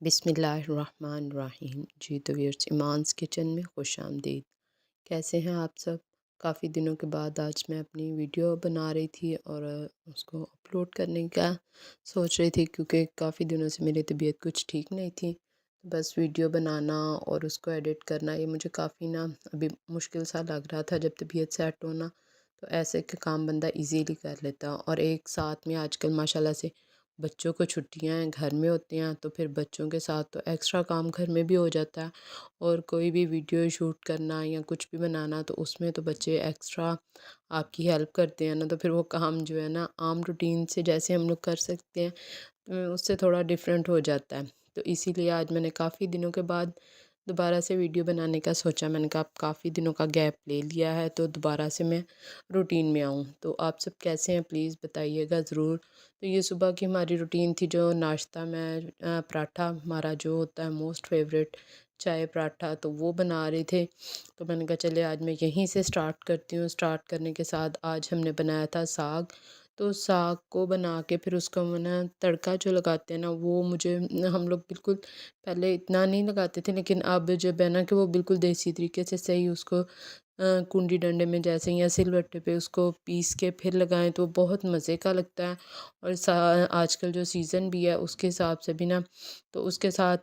बिस्मिल्लाहिर्रहमानिर्रहीम। जी तो viewers, ईमान्स kitchen में खुश आमदीद। कैसे हैं आप सब? काफ़ी दिनों के बाद आज मैं अपनी वीडियो बना रही थी और उसको अपलोड करने का सोच रही थी, क्योंकि काफ़ी दिनों से मेरी तबीयत कुछ ठीक नहीं थी। बस वीडियो बनाना और उसको एडिट करना ये मुझे काफ़ी ना अभी मुश्किल सा लग रहा था। जब तबीयत सेट होना तो ऐसे के काम बंदा इजीली कर लेता, और एक साथ में आजकल माशाल्लाह से बच्चों को छुट्टियां हैं, घर में होते हैं, तो फिर बच्चों के साथ तो एक्स्ट्रा काम घर में भी हो जाता है। और कोई भी वीडियो शूट करना या कुछ भी बनाना तो उसमें तो बच्चे एक्स्ट्रा आपकी हेल्प करते हैं ना, तो फिर वो काम जो है ना आम रूटीन से जैसे हम लोग कर सकते हैं उससे थोड़ा डिफरेंट हो जाता है। तो इसीलिए आज मैंने काफ़ी दिनों के बाद दोबारा से वीडियो बनाने का सोचा। मैंने कहा अब काफ़ी दिनों का गैप ले लिया है तो दोबारा से मैं रूटीन में आऊँ। तो आप सब कैसे हैं प्लीज़ बताइएगा ज़रूर। तो ये सुबह की हमारी रूटीन थी, जो नाश्ता में पराठा हमारा जो होता है मोस्ट फेवरेट, चाय पराठा, तो वो बना रहे थे। तो मैंने कहा चले आज मैं यहीं से स्टार्ट करती हूँ। स्टार्ट करने के साथ आज हमने बनाया था साग। तो साग को बना के फिर उसका मैंने तड़का जो लगाते हैं ना, वो मुझे हम लोग बिल्कुल पहले इतना नहीं लगाते थे, लेकिन अब जब है ना कि वो बिल्कुल देसी तरीके से सही उसको कुंडी डंडे में जैसे या सिलबट्टे पे उसको पीस के फिर लगाएं तो बहुत मज़े का लगता है। और आजकल जो सीज़न भी है उसके हिसाब से भी ना, तो उसके साथ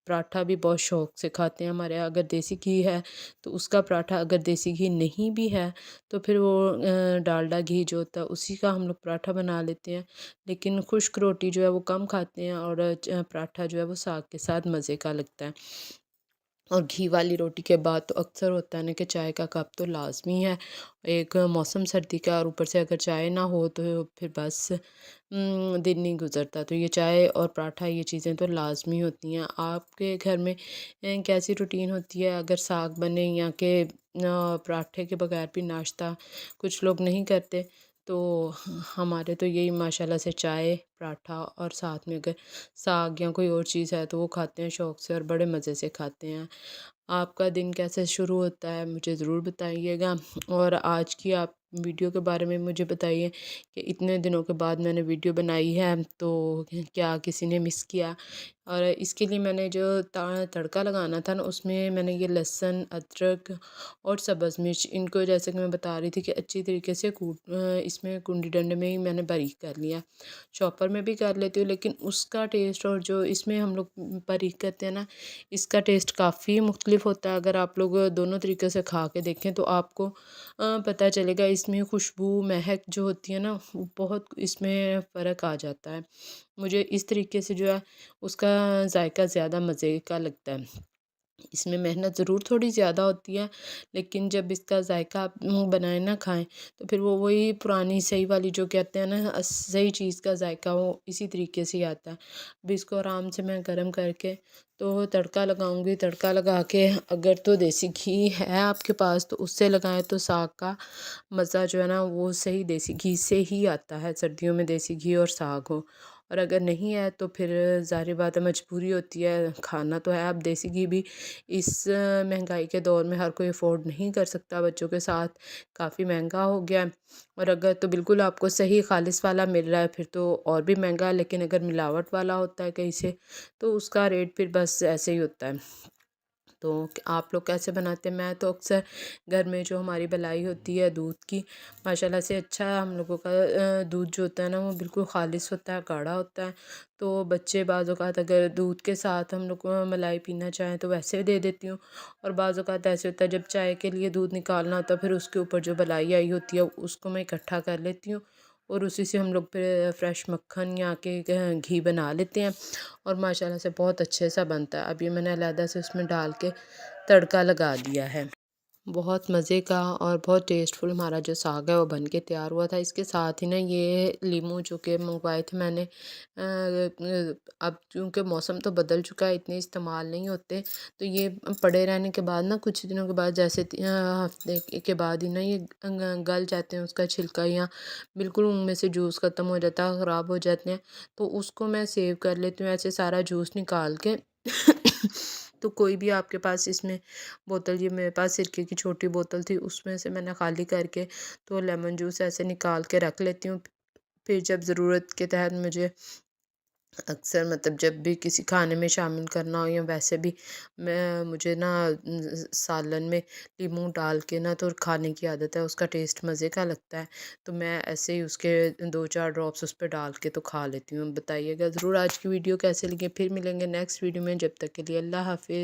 पराठा भी बहुत शौक से खाते हैं हमारे यहाँ। अगर देसी घी है तो उसका पराठा, अगर देसी घी नहीं भी है तो फिर वो डालडा घी जो होता है उसी का हम लोग पराठा बना लेते हैं। लेकिन खुश्क रोटी जो है वो कम खाते हैं, और पराठा जो है वो साग के साथ मज़े का लगता है। और घी वाली रोटी के बाद तो अक्सर होता है ना कि चाय का कप तो लाज़मी है। एक मौसम सर्दी का, और ऊपर से अगर चाय ना हो तो फिर बस दिन नहीं गुज़रता। तो ये चाय और पराठा ये चीज़ें तो लाज़मी होती हैं। आपके घर में कैसी रूटीन होती है? अगर साग बने या कि पराठे के बगैर भी नाश्ता कुछ लोग नहीं करते, तो हमारे तो यही माशाल्लाह से चाय पराठा और साथ में अगर साग या कोई और चीज़ है तो वो खाते हैं शौक़ से और बड़े मज़े से खाते हैं। आपका दिन कैसे शुरू होता है मुझे ज़रूर बताइएगा। और आज की आप वीडियो के बारे में मुझे बताइए कि इतने दिनों के बाद मैंने वीडियो बनाई है तो क्या किसी ने मिस किया? और इसके लिए मैंने जो तड़का लगाना था ना, उसमें मैंने ये लहसुन, अदरक और सब्ज़ मिर्च, इनको जैसे कि मैं बता रही थी कि अच्छी तरीके से इसमें कुंडी डंडे में ही मैंने बारीक कर लिया। चॉपर में भी कर लेती हूँ, लेकिन उसका टेस्ट और जो इसमें हम लोग बारीक करते हैं ना, इसका टेस्ट काफ़ी मुख्तलिफ होता है। अगर आप लोग दोनों तरीके से खा के देखें तो आपको पता चलेगा। इसमें खुशबू, महक जो होती है ना, वो बहुत इसमें फ़र्क आ जाता है। मुझे इस तरीके से जो है उसका जायका ज़्यादा मज़े का लगता है। इसमें मेहनत ज़रूर थोड़ी ज़्यादा होती है, लेकिन जब इसका जायका आप बनाए ना खाएं तो फिर वो वही पुरानी सही वाली जो कहते हैं ना सही चीज़ का जायका, वो इसी तरीके से ही आता है। अब इसको आराम से मैं गरम करके तो तड़का लगाऊंगी। तड़का लगा के अगर तो देसी घी है आपके पास तो उससे लगाएं तो साग का मज़ा जो है ना वो सही देसी घी से ही आता है, सर्दियों में देसी घी और साग हो। और अगर नहीं है तो फिर ज़ाहिर बात है मजबूरी होती है, खाना तो है। अब देसी घी भी इस महंगाई के दौर में हर कोई अफोर्ड नहीं कर सकता, बच्चों के साथ काफ़ी महंगा हो गया है। और अगर तो बिल्कुल आपको सही खालिस वाला मिल रहा है फिर तो और भी महंगा है, लेकिन अगर मिलावट वाला होता है कहीं से तो उसका रेट फिर बस ऐसे ही होता है। तो आप लोग कैसे बनाते हैं? मैं तो अक्सर घर में जो हमारी बलाई होती है दूध की, माशाल्लाह से अच्छा है हम लोगों का। दूध जो होता है ना वो बिल्कुल खालिस होता है, गाढ़ा होता है। तो बच्चे बाज़ औक़ात अगर दूध के साथ हम लोग मलाई पीना चाहें तो वैसे दे देती हूँ। और बाज़ औक़ात ऐसे होता है जब चाय के लिए दूध निकालना होता है, फिर उसके ऊपर जो बलाई आई होती है उसको मैं इकट्ठा कर लेती हूँ, और उसी से हम लोग फिर फ्रेश मक्खन या के घी बना लेते हैं। और माशाल्लाह से बहुत अच्छे सा बनता है। अब ये मैंने अलहदा से उसमें डाल के तड़का लगा दिया है। बहुत मज़े का और बहुत टेस्टफुल हमारा जो साग है वो बन के तैयार हुआ था। इसके साथ ही ना ये लीमू जो कि मंगवाए थे मैंने, अब क्योंकि मौसम तो बदल चुका है, इतने इस्तेमाल नहीं होते, तो ये पड़े रहने के बाद ना कुछ दिनों के बाद जैसे हफ्ते के बाद ही ना ये गल जाते हैं, उसका छिलका या बिल्कुल उनमें से जूस ख़त्म हो जाता है, ख़राब हो जाते हैं। तो उसको मैं सेव कर लेती हूँ ऐसे सारा जूस निकाल के। तो कोई भी आपके पास इसमें बोतल, ये मेरे पास सिरके की छोटी बोतल थी उसमें से मैंने खाली करके तो लेमन जूस ऐसे निकाल के रख लेती हूँ। फिर जब ज़रूरत के तहत मुझे अक्सर मतलब जब भी किसी खाने में शामिल करना हो या वैसे भी मुझे ना सालन में लीमू डाल के ना तो खाने की आदत है, उसका टेस्ट मज़े का लगता है। तो मैं ऐसे ही उसके 2-4 ड्रॉप्स उस पे डाल के तो खा लेती हूँ। बताइएगा ज़रूर आज की वीडियो कैसे लगी, फिर मिलेंगे नेक्स्ट वीडियो में, जब तक के लिए अल्लाह हाफ़िज़।